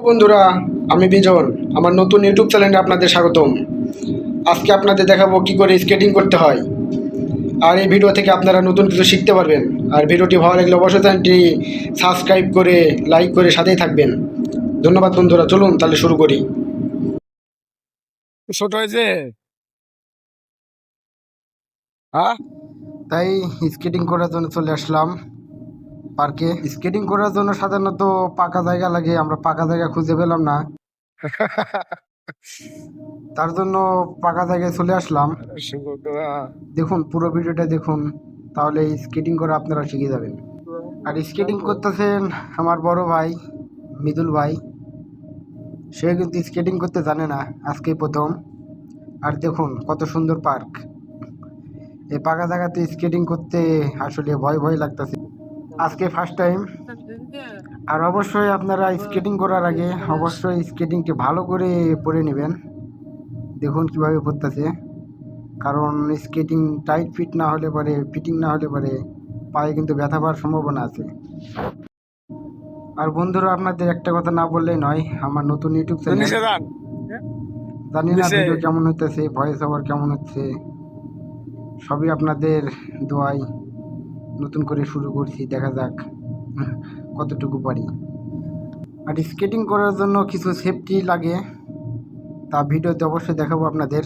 বন্ধুরা, আমি বিজন। আমার নতুন ইউটিউব চ্যানেলে আপনাদের স্বাগতম। আজকে আপনাদের দেখাবো কি করে স্কেটিং করতে হয়। আর এই ভিডিও থেকে আপনারা নতুন কিছু শিখতে পারবেন। আর ভিডিওটি ভালো লাগলে অবশ্যই চ্যানেলটি সাবস্ক্রাইব করে লাইক করে সাথেই থাকবেন। ধন্যবাদ বন্ধুরা, চলুন তাহলে শুরু করি। ছোট হয়েছে। হ্যাঁ, তাই স্কেটিং করার জন্য চলে আসলাম পার্কে। স্কেটিং করার জন্য সাধারণত পাকা জায়গা লাগে, আমরা পাকা জায়গা খুঁজে পেলাম না, তার জন্য পাকা জায়গায় চলে আসলাম। দেখুন, পুরো ভিডিওটা দেখুন, তাহলে স্কেটিং করা আপনারা শিখে যাবেন। আর স্কেটিং করতেছেন আমার বড় ভাই মৃদুল ভাই। সে কিন্তু স্কেটিং করতে জানে না, আজকেই প্রথম। আর দেখুন কত সুন্দর পার্ক। এই পাকা জায়গাতে স্কেটিং করতে আসলে ভয় ভয় লাগতেছে, আজকে ফার্স্ট টাইম। আর অবশ্যই আপনারা স্কেটিং করার আগে অবশ্যই স্কেটিংটি ভালো করে পরে নেবেন। দেখুন কিভাবে পড়তেছে, কারণ স্কেটিং টাইট ফিট না হলে পরে, ফিটিং না হলে পরে পায়ে কিন্তু ব্যথা পাওয়ার সম্ভাবনা আছে। আর বন্ধুরা, আপনাদের একটা কথা না বললেই নয়, আমার নতুন ইউটিউব চ্যানেল, জানি না ভিডিও কেমন হইতেছে, ভয়েস ওভার কেমন হচ্ছে, সবই আপনাদের দোয়ায় নতুন করে শুরু করছি। দেখা যাক কতটুকু পারি। আর স্কেটিং করার জন্য কিছু সেফটি লাগে, তা ভিডিওতে অবশ্যই দেখাবো আপনাদের।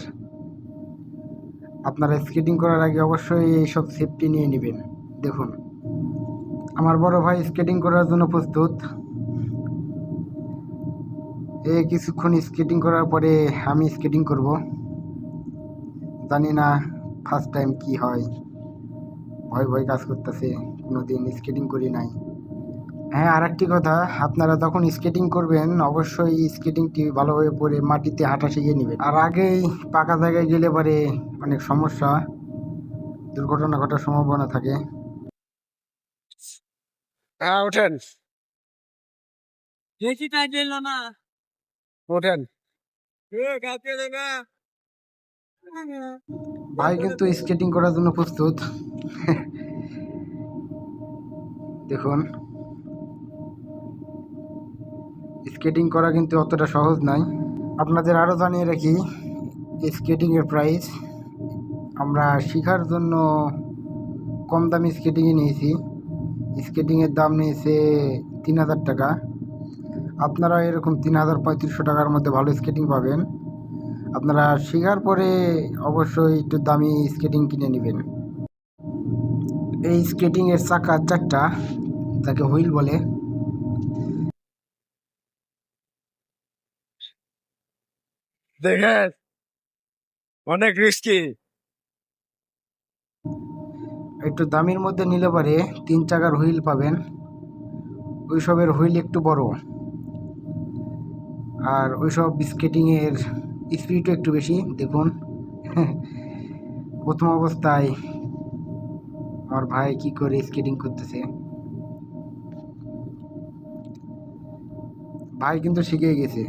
আপনারা স্কেটিং করার আগে অবশ্যই এইসব সেফটি নিয়ে নেবেন। দেখুন আমার বড় ভাই স্কেটিং করার জন্য প্রস্তুত। কিছুক্ষণ স্কেটিং করার পরে আমি স্কেটিং করব। জানি না ফার্স্ট টাইম কি হয়, ভয় ভয় কাজ করতেছে, কোনোদিন স্কেটিং করি নাই। হ্যাঁ, আর একটি কথা, আপনারা যখন স্কেটিং করবেন অবশ্যই স্কেটিংটি ভালোভাবে পরে মাটিতে হাঁটা শিখে নেবেন। আর আগেই পাকা জায়গায় গেলে পরে অনেক সমস্যা, দুর্ঘটনা ঘটার সম্ভাবনা থাকে। হ্যাঁ, ওঠেন ওঠেন। ভাই কিন্তু স্কেটিং করার জন্য প্রস্তুত। দেখুন, স্কেটিং করা কিন্তু অতটা সহজ নয়। আপনাদের আরও জানিয়ে রাখি, স্কেটিংয়ের প্রাইস আমরা শেখার জন্য কম দামি স্কেটিংয়ে নিয়েছি। স্কেটিংয়ের দাম নিয়েছে 3000 টাকা। আপনারা এরকম 3500 টাকার মধ্যে ভালো স্কেটিং পাবেন। আপনারা শেখার পরে অবশ্যই একটু দামি স্কেটিং কিনে নেবেন। এই স্কেটিংয়ের চাকা 4টা, যাকে হুইল বলে। দেখেন, অনেক রিস্কি। একটু দামির মধ্যে নিলে পরে 3 চাকার হুইল পাবেন। ওইসবের হুইল একটু বড়, আর ওইসব স্কেটিংয়ের স্পিডও একটু বেশি। দেখুন প্রথম অবস্থায় আমার ভাই কি করে স্কেটিং করতেছে। ভাই কিন্তু শিখে গেছে।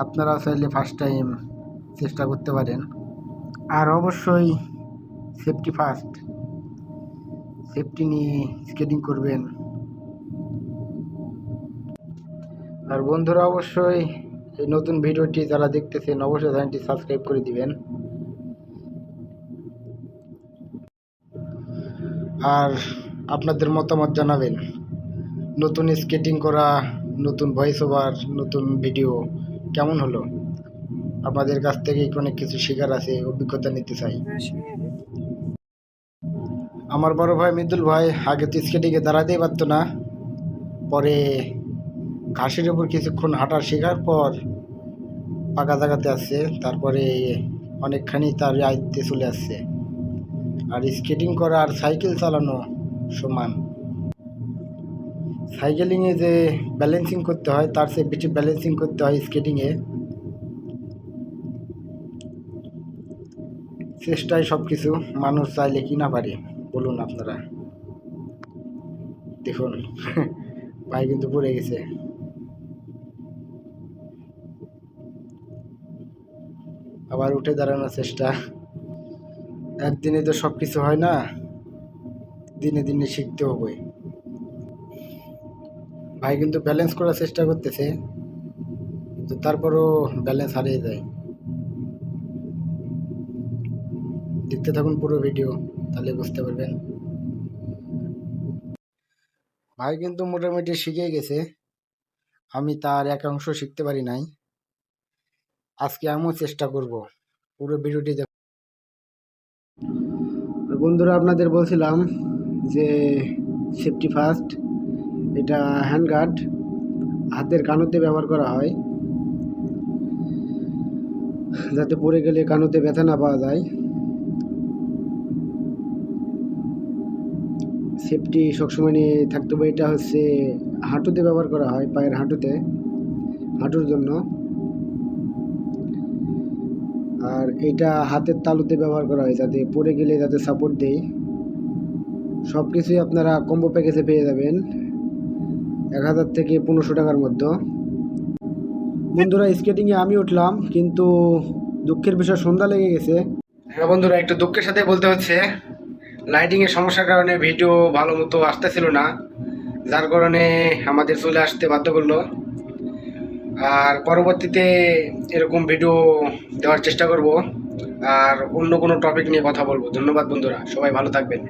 আপনারা চাইলে ফার্স্ট টাইম চেষ্টা করতে পারেন। আর অবশ্যই সেফটি ফার্স্ট, সেফটি নিয়ে স্কেটিং করবেন। আর বন্ধুরা, অবশ্যই এই নতুন ভিডিওটি যারা দেখতেছেন অবশ্যই চ্যানেলটি সাবস্ক্রাইব করে দিবেন। আর আপনাদের মতামত জানাবেন, নতুন স্কেটিং করা, নতুন ভয়েস ওভার, নতুন ভিডিও কেমন হলো। আপনাদের কাছ থেকে অনেক কিছু শেখার আছে, অভিজ্ঞতা নিতে চাই। আমার বড় ভাই মৃদুল ভাই আগে তো স্কেটিংয়ে দাঁড়াতেই পারতো না, পরে ঘাসের উপর কিছুক্ষণ হাঁটা শেখার পর পাকা জায়গাতে আসছে, তারপরে অনেকখানি তার আয়ত্তে চলে আসছে। আর স্কেটিং করা আর সাইকেল চালানো সমান। সাইকেলিংয়ে যে ব্যালেন্সিং করতে হয় তার চেয়ে বেশি ব্যালেন্সিং করতে হয় স্কেটিংয়ে। চেষ্টায় সব কিছু, মানুষ চাইলে কি না পারে বলুন আপনারা। দেখুন ভাই কিন্তু পড়ে গেছে। আবার উঠে দাঁড়ানোর চেষ্টা। একদিনে তো সব কিছু হয় না, দিনে দিনে শিখতে হবে। ভাই কিন্তু ব্যালেন্স করার চেষ্টা করতেছে, কিন্তু তারপরও ব্যালেন্স হারিয়ে যায়। দেখতে থাকুন পুরো ভিডিও, তাহলে বুঝতে পারবেন। ভাই কিন্তু মোটামুটি শিখে গেছে, আমি তার এক অংশ শিখতে পারি নাই। আজকে আমিও চেষ্টা করব, পুরো ভিডিওটি দেখ। বন্ধুরা, আপনাদের বলছিলাম যে সেফটি ফার্স্ট, এটা হ্যান্ড গার্ড হাতের কানুতে ব্যবহার করা হয়, যাতে পড়ে গেলে কানুতে ব্যথা না পাওয়া যায়। সেফটি সবসময় নিয়ে থাকতে হবে। এটা হচ্ছে হাঁটুতে ব্যবহার করা হয়, পায়ের হাঁটুতে, হাঁটুর জন্য। আর এটা হাতের তালুতে ব্যবহার করা হয়, যাতে পড়ে গেলে যাতে সাপোর্ট দেয়। সব কিছুই আপনারা কম্বো প্যাকেজে পেয়ে যাবেন 1000 থেকে 1500 টাকার মধ্যে। বন্ধুরা, স্কেটিংয়ে আমি উঠলাম, কিন্তু দুঃখের বিষয় সন্ধ্যা লেগে গেছে। হ্যাঁ বন্ধুরা, একটু দুঃখের সাথে বলতে হচ্ছে, লাইটিংয়ের সমস্যার কারণে ভিডিও ভালো মতো আসতেছিল না, যার কারণে আমাদের চলে আসতে বাধ্য করলো। আর পরবর্তীতে এরকম ভিডিও দেওয়ার চেষ্টা করব, আর অন্য কোনো টপিক নিয়ে কথা বলবো। ধন্যবাদ বন্ধুরা, সবাই ভালো থাকবেন।